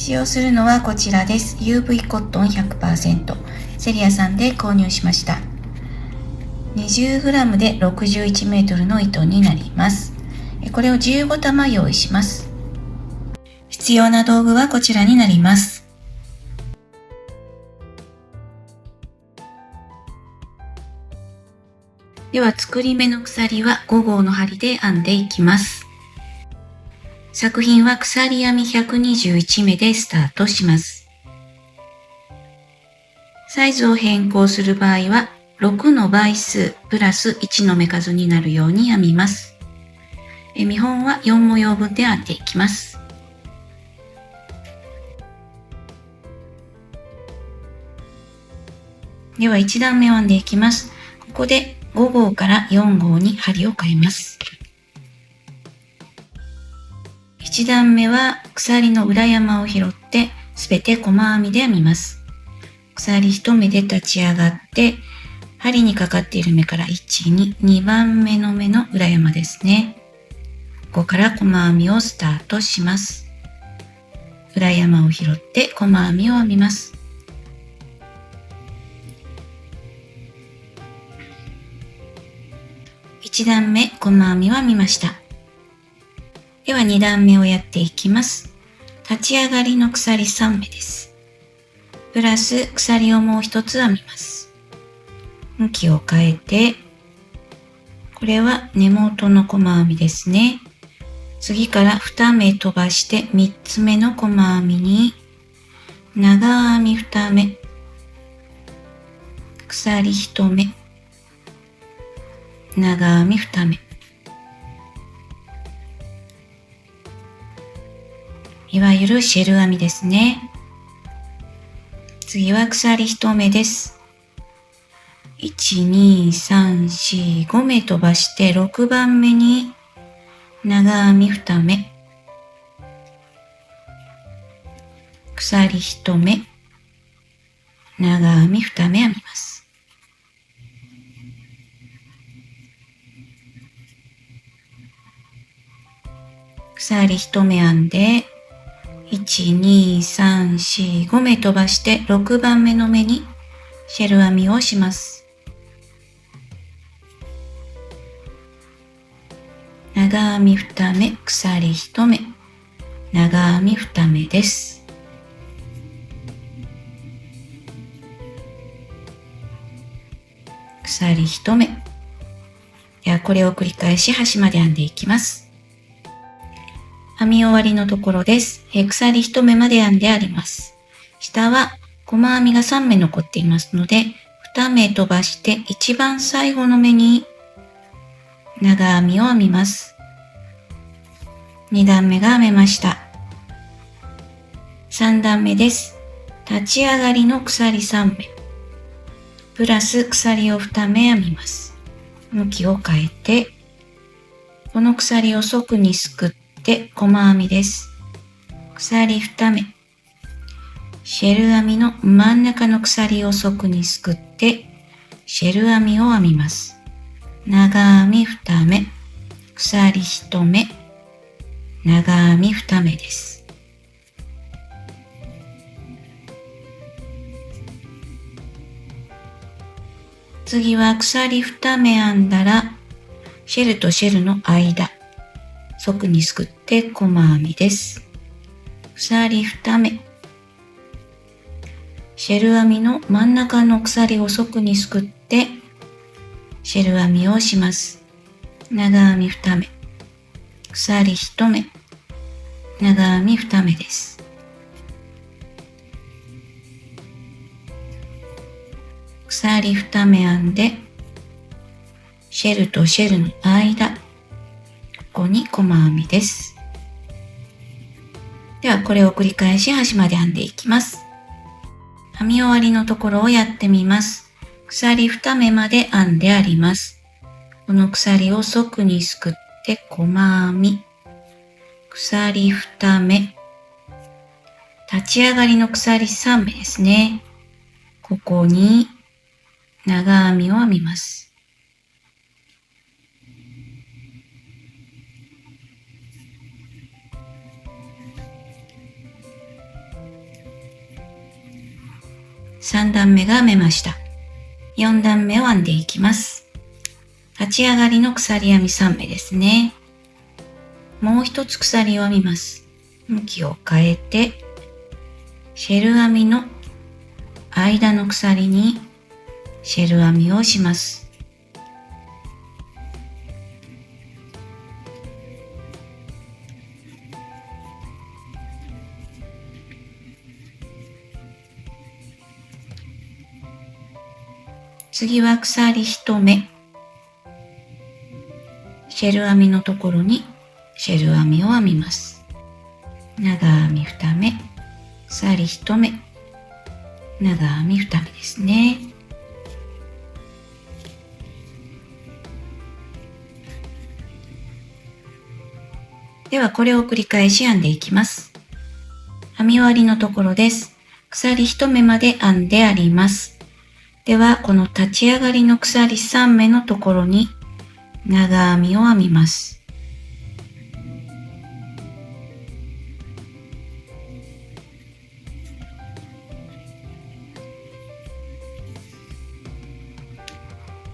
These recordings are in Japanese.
使用するのはこちらです。UV コットン 100%。セリアさんで購入しました。20g で61メートルの糸になります。これを15玉用意します。必要な道具はこちらになります。では作り目の鎖は5号の針で編んでいきます。作品は鎖編み121目でスタートします。サイズを変更する場合は6の倍数プラス1の目数になるように編みます。見本は4模様分で編んでいきます。では1段目を編んでいきます。ここで5号から4号に針を変えます。1段目は鎖の裏山を拾ってすべて細編みで編みます。鎖1目で立ち上がって針にかかっている目から1、2番目の目の裏山ですね。ここから細編みをスタートします。裏山を拾って細編みを編みます。1段目細編みは編みました。では2段目をやっていきます。立ち上がりの鎖3目です。プラス鎖をもう一つ編みます。向きを変えて、これは根元の細編みですね。次から2目飛ばして3つ目の細編みに長編み2目、鎖1目、長編み2目、いわゆるシェル編みですね。次は鎖1目です。1、2、3、4、5目飛ばして6番目に長編み2目、鎖1目、長編み2目編みます。鎖1目編んで1、2、3、4、5目飛ばして6番目の目にシェル編みをします。長編み2目、鎖1目、長編み2目です。鎖1目。ではこれを繰り返し端まで編んでいきます。編み終わりのところです。鎖1目まで編んであります。下は細編みが3目残っていますので、2目飛ばして一番最後の目に長編みを編みます。2段目が編めました。3段目です。立ち上がりの鎖3目。プラス鎖を2目編みます。向きを変えて、この鎖を側にすくって細編みです。鎖2目。シェル編みの真ん中の鎖を側にすくって、シェル編みを編みます。長編み2目、鎖1目、長編み2目です。次は鎖2目編んだら、シェルとシェルの間、側にすくって細編みです。鎖2目。シェル編みの真ん中の鎖を側にすくって、シェル編みをします。長編み2目。鎖1目。長編み2目です。鎖2目編んで、シェルとシェルの間、ここに細編みです。ではこれを繰り返し端まで編んでいきます。編み終わりのところをやってみます。鎖2目まで編んであります。この鎖を側にすくって細編み、鎖2目、立ち上がりの鎖3目ですね。ここに長編みを編みます。3段目が編めました。4段目を編んでいきます。立ち上がりの鎖編み3目ですね。もう一つ鎖を編みます。向きを変えて、シェル編みの間の鎖にシェル編みをします。次は鎖1目、シェル編みのところにシェル編みを編みます。長編み2目、鎖1目、長編み2目ですね。ではこれを繰り返し編んでいきます。編み終わりのところです。鎖1目まで編んであります。ではこの立ち上がりの鎖3目のところに長編みを編みます。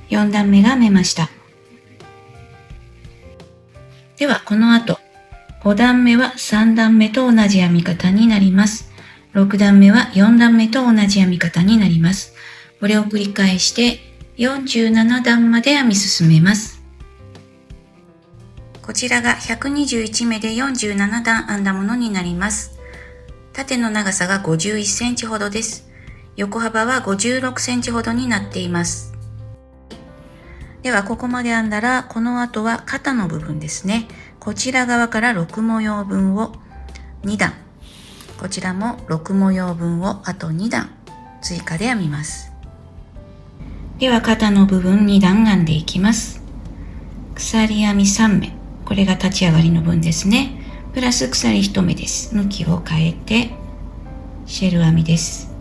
4段目が編めました。ではこの後5段目は3段目と同じ編み方になります。6段目は4段目と同じ編み方になります。これを繰り返して47段まで編み進めます。こちらが121目で47段編んだものになります。縦の長さが51センチほどです。横幅は56センチほどになっています。ではここまで編んだら、この後は肩の部分ですね。こちら側から6模様分を2段、こちらも6模様分をあと2段追加で編みます。では肩の部分2段編んでいきます。鎖編み3目、これが立ち上がりの分ですね。プラス鎖1目です。向きを変えてシェル編みです。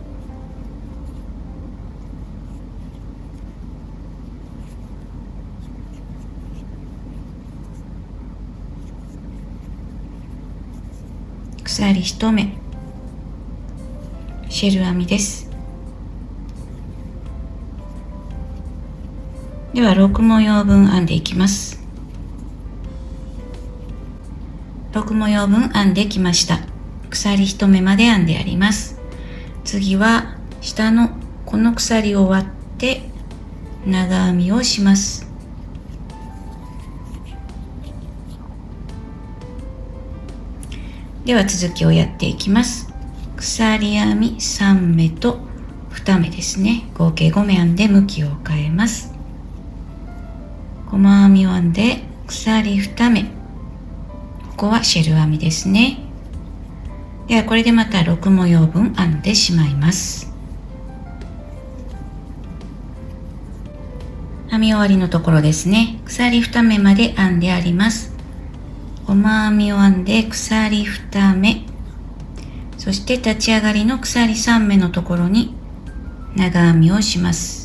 鎖1目、シェル編みです。では6模様分編んでいきます。6模様分編んできました。鎖1目まで編んであります。次は下のこの鎖を割って長編みをします。では続きをやっていきます。鎖編み3目と2目ですね。合計5目編んで向きを変えます。細編みを編んで鎖2目、ここはシェル編みですね。ではこれでまた6模様分編んでしまいます。編み終わりのところですね。鎖2目まで編んであります。細編みを編んで鎖2目、そして立ち上がりの鎖3目のところに長編みをします。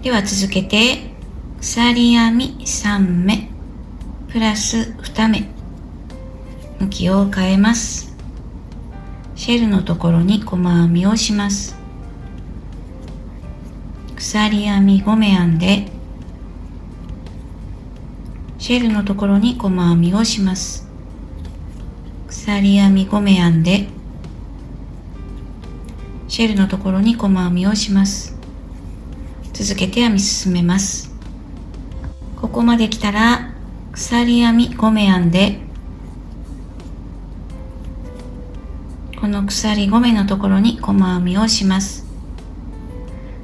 では続けて鎖編み3目プラス2目、向きを変えます。シェルのところに細編みをします。鎖編み5目編んでシェルのところに細編みをします。鎖編み5目編んでシェルのところに細編みをします。続けて編み進めます。ここまで来たら鎖編み5目編んで、この鎖5目のところに細編みをします。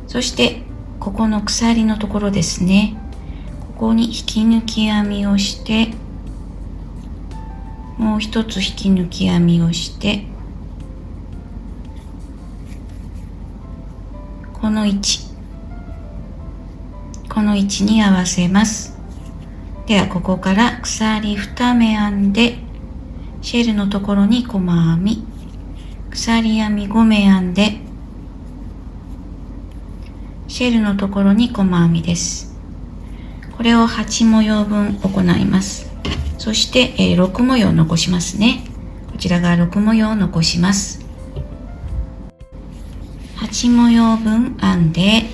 そしてここの鎖のところですね、ここに引き抜き編みをして、もう一つ引き抜き編みをして、この位置に合わせます。ではここから鎖2目編んでシェルのところに細編み、鎖編み5目編んでシェルのところに細編みです。これを8模様分行います。そして、6模様を残しますね。こちらが6模様を残します。8模様分編んで、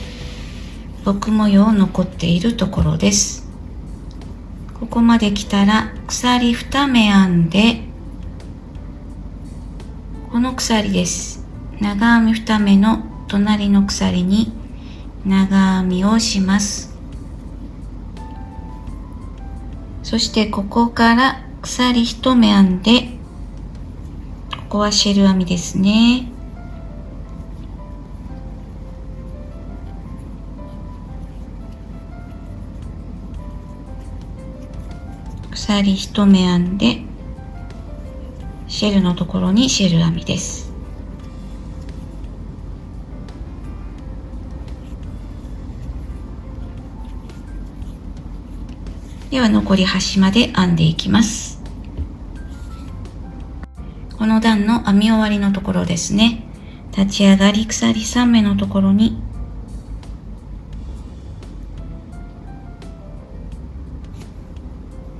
6模様残っているところです。ここまで来たら鎖2目編んで、この鎖です。長編み2目の隣の鎖に長編みをします。そしてここから鎖1目編んで、ここはシェル編みですね。鎖1目編んで、シェルのところにシェル編みです。では残り端まで編んでいきます。この段の編み終わりのところですね。立ち上がり鎖3目のところに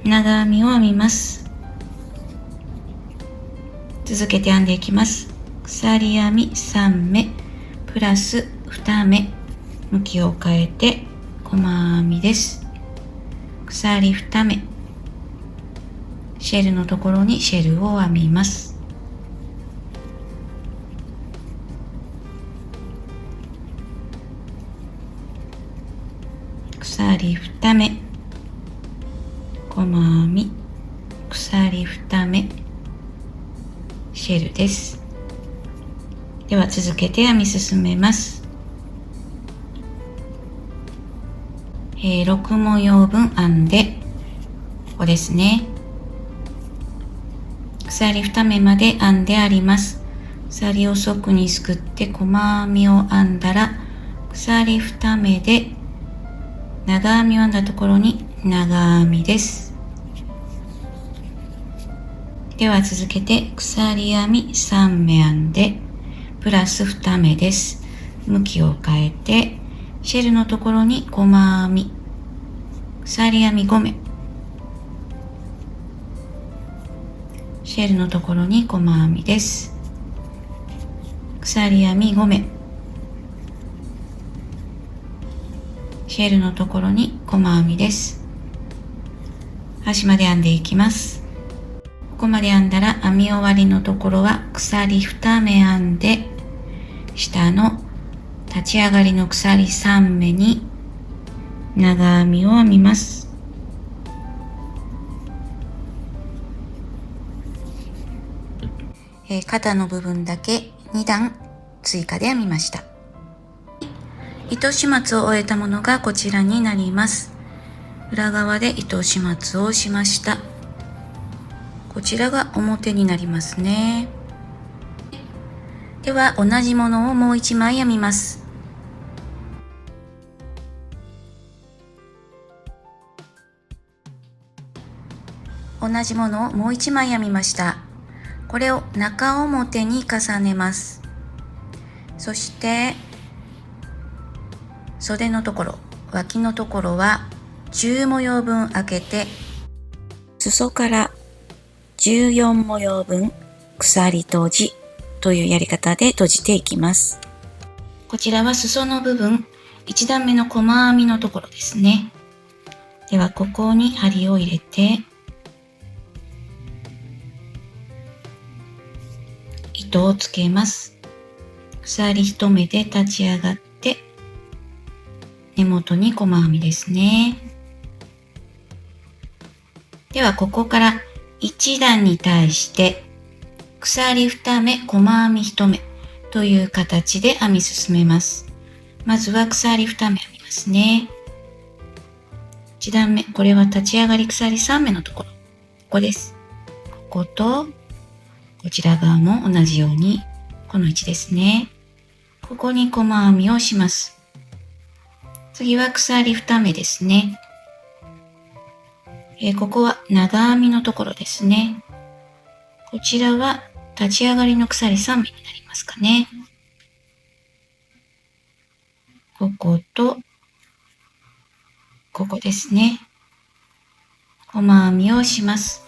長編みを編みます。続けて編んでいきます。鎖編み3目プラス2目、向きを変えて細編みです。鎖2目、シェルのところにシェルを編みます。鎖2目、細編み、鎖2目、シェルです。では続けて編み進めます。6模様分編んで、ここですね。鎖2目まで編んであります。鎖を側にすくって細編みを編んだら、鎖2目で長編みを編んだところに長編みです。では続けて鎖編み3目編んでプラス2目です。向きを変えてシェルのところに細編み、鎖編み5目、シェルのところに細編みです。鎖編み5目、シェルのところに細編みです。端まで編んでいきます。ここまで編んだら編み終わりのところは鎖2目編んで、下の立ち上がりの鎖3目に長編みを編みます。肩の部分だけ2段追加で編みました。糸始末を終えたものがこちらになります。裏側で糸始末をしました。こちらが表になりますね。では同じものをもう1枚編みます。同じものをもう1枚編みました。これを中表に重ねます。そして袖のところ、脇のところは10模様分開けて、裾から14模様分鎖閉じというやり方で閉じていきます。こちらは裾の部分、1段目の細編みのところですね。ではここに針を入れて、糸をつけます。鎖1目で立ち上がって、根元に細編みですね。ではここから1段に対して鎖2目、細編み1目という形で編み進めます。まずは鎖2目編みますね。1段目、これは立ち上がり鎖3目のところ、ここです。こことこちら側も同じようにこの位置ですね。ここに細編みをします。次は鎖2目ですね。ここは長編みのところですね。こちらは立ち上がりの鎖3目になりますかね。こことここですね。細編みをします。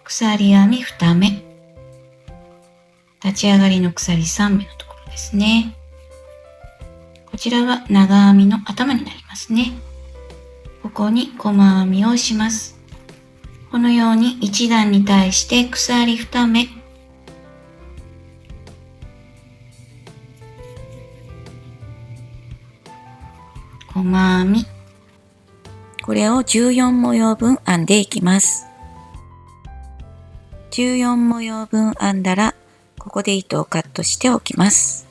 鎖編み2目。立ち上がりの鎖3目のところですね。こちらは長編みの頭になりますね。ここに細編みをします。このように1段に対して鎖2目。細編み。これを14模様分編んでいきます。14模様分編んだら、ここで糸をカットしておきます。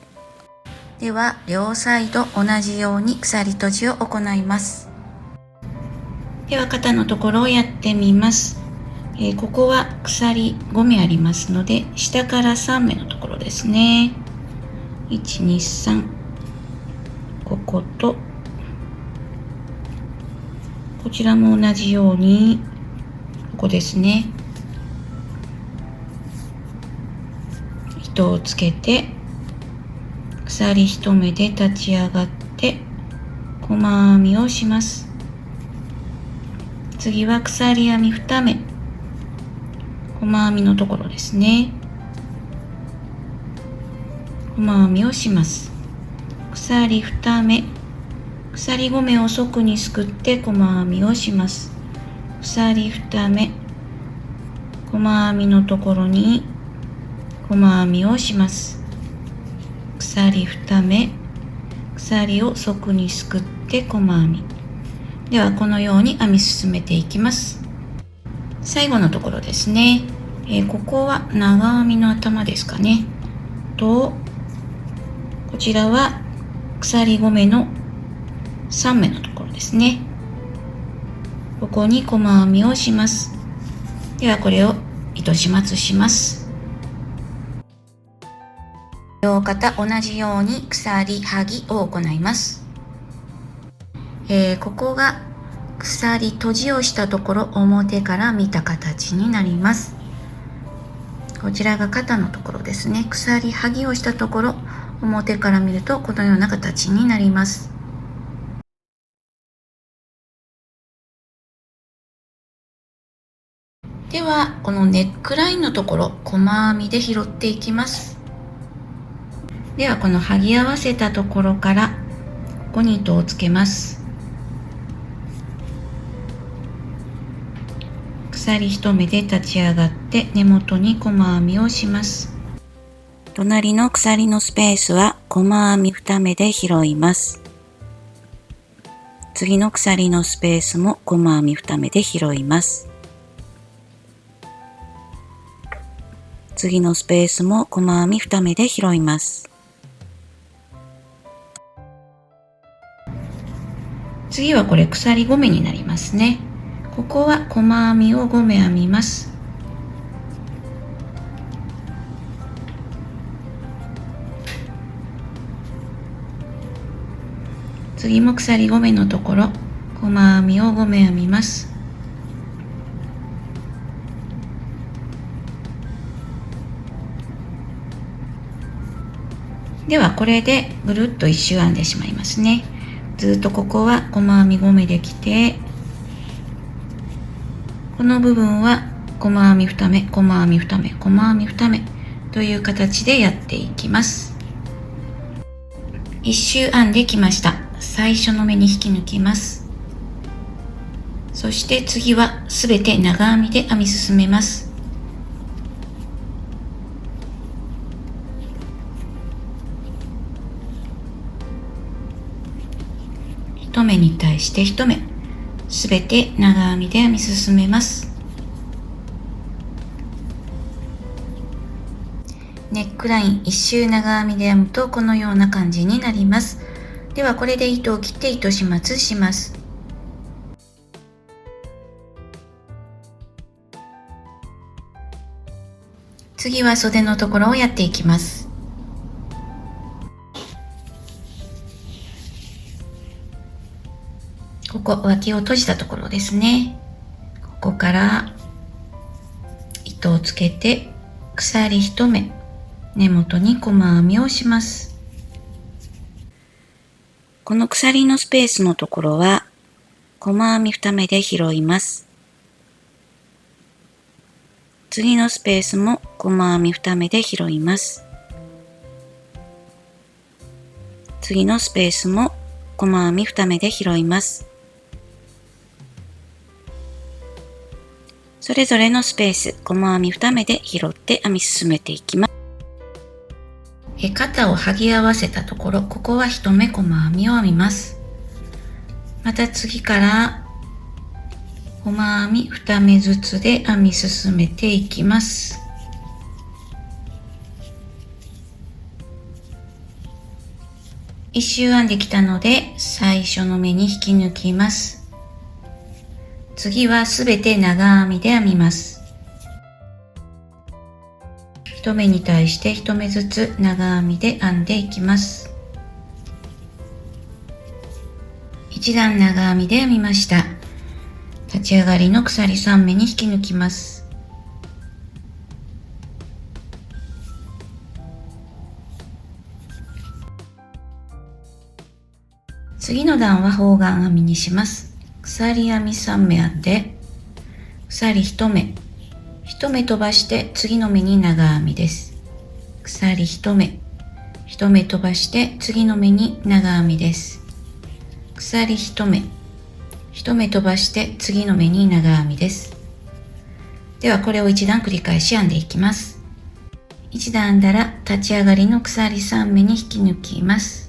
では、両サイド同じように鎖閉じを行います。では、肩のところをやってみます。ここは鎖5目ありますので、下から3目のところですね。1、2、3。ここと、こちらも同じように、ここですね。糸をつけて、鎖1目で立ち上がって、細編みをします。次は鎖編み2目。細編みのところですね。細編みをします。鎖2目。鎖5目を側にすくって細編みをします。鎖2目。細編みのところに細編みをします。鎖2目。鎖を側にすくって細編み。ではこのように編み進めていきます。最後のところですね。ここは長編みの頭ですかね。と、こちらは鎖5目の3目のところですね。ここに細編みをします。ではこれを糸始末します。両肩同じように鎖はぎを行います。ここが鎖閉じをしたところ、表から見た形になります。こちらが肩のところですね。鎖はぎをしたところ、表から見るとこのような形になります。ではこのネックラインのところ、細編みで拾っていきます。ではこのはぎ合わせたところからここに糸をつけます。鎖1目で立ち上がって根元に細編みをします。隣の鎖のスペースは細編み2目で拾います。次の鎖のスペースも細編み2目で拾います。次のスペースも細編み2目で拾います。次はこれ鎖5目になりますね。ここは細編みを5目編みます。次も鎖5目のところ、細編みを5目編みます。ではこれでぐるっと一周編んでしまいますね。ずっとここは細編み5目できて、この部分は細編み2目、細編み2目、細編み2目という形でやっていきます。一周編んできました。最初の目に引き抜きます。そして次はすべて長編みで編み進めます。1目に対して1目、すべて長編みで編み進めます。ネックライン1周長編みで編むとこのような感じになります。ではこれで糸を切って糸始末します。次は袖のところをやっていきます。ここ脇を閉じたところですね。ここから糸をつけて鎖1目、根元に細編みをします。この鎖のスペースのところは細編み2目で拾います。次のスペースも細編み2目で拾います。次のスペースも細編み2目で拾います。それぞれのスペース、細編み2目で拾って編み進めていきます。肩を剥ぎ合わせたところ、ここは1目細編みを編みます。また次から細編み2目ずつで編み進めていきます。1周編んできたので、最初の目に引き抜きます。次はすべて長編みで編みます。1目に対して1目ずつ長編みで編んでいきます。1段長編みで編みました。立ち上がりの鎖3目に引き抜きます。次の段は方眼編みにします。鎖編み3目編んで、鎖1目、1目飛ばして次の目に長編みです。鎖1目、1目飛ばして次の目に長編みです。鎖1目、1目飛ばして次の目に長編みです。ではこれを1段繰り返し編んでいきます。1段編んだら立ち上がりの鎖3目に引き抜きます。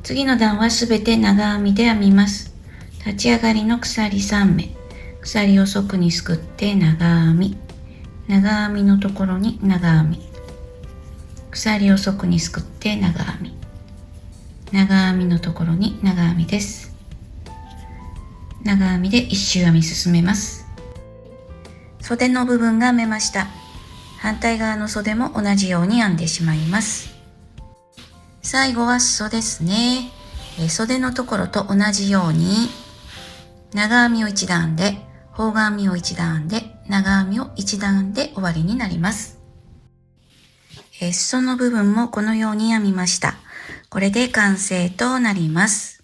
次の段はすべて長編みで編みます。立ち上がりの鎖3目、鎖を側にすくって長編み、長編みのところに長編み、鎖を側にすくって長編み、長編みのところに長編みです。長編みで1周編み進めます。袖の部分が編めました。反対側の袖も同じように編んでしまいます。最後は裾ですね。袖のところと同じように長編みを1段編んで、方眼編みを1段編んで、長編みを1段編んで終わりになります。裾の部分もこのように編みました。これで完成となります。